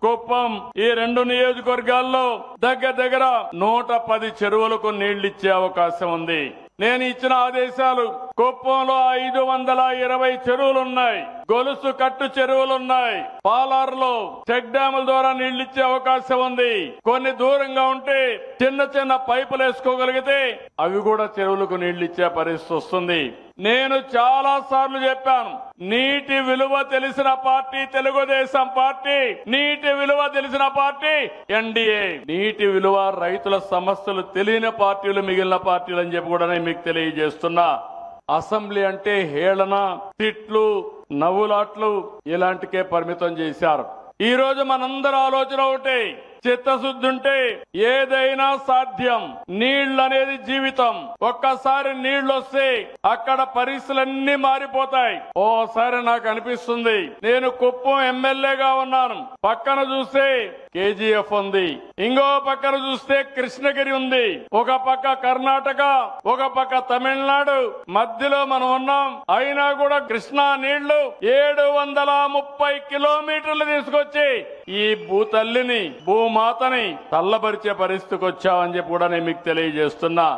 కుప్పం ఈ 2 నియోజకవర్గాల్లో దగ్గర 110 చెరువులకు నీళ్లిచ్చే అవకాశం ఉంది. నేను ఇచ్చిన ఆదేశాలు కుప్పంలో 520 చెరువులున్నాయి, గొలుసు కట్టు చెరువులున్నాయి, పాలారులో చెక్ డ్యాముల ద్వారా నీళ్లిచ్చే అవకాశం ఉంది. కొన్ని దూరంగా ఉంటే చిన్న పైపులు వేసుకోగలిగితే అవి కూడా చెరువులకు నీళ్లిచ్చే పరిస్థితి వస్తుంది. నేను చాలా సార్లు చెప్పాను, నీటి విలువ తెలిసిన పార్టీ తెలుగుదేశం పార్టీ, నీటి విలువ తెలిసిన పార్టీ ఎన్డీఏ. నీటి విలువ రైతుల సమస్యలు తెలియని పార్టీలు మిగిలిన పార్టీలు అని చెప్పి కూడా నేను మీకు తెలియజేస్తున్నా. అసెంబ్లీ అంటే హేళన, తిట్లు, నవ్వులాట్లు ఇలాంటికే పరిమితం చేశారు. ఈ రోజు మనందరి ఆలోచన ఒకటి, చిత్తశుద్ధి ఉంటే ఏదైనా సాధ్యం. నీళ్లనేది జీవితం. ఒక్కసారి నీళ్లు వస్తే అక్కడ పరిస్థితులన్నీ మారిపోతాయి. ఓసారి నాకు అనిపిస్తుంది, నేను కుప్పం ఎమ్మెల్యేగా ఉన్నాను, పక్కన చూస్తే కేజీఎఫ్ ఉంది, ఇంకో పక్కన చూస్తే కృష్ణగిరి ఉంది, ఒక పక్క కర్ణాటక, ఒక పక్క తమిళనాడు, మధ్యలో మనం ఉన్నాం. అయినా కూడా కృష్ణా నీళ్లు 730 కిలోమీటర్లు తీసుకొచ్చి ఈ భూతల్లిని, భూమాతని తల్లబరిచే పరిస్థితికి వచ్చామని చెప్పి కూడా నేను మీకు తెలియజేస్తున్నా.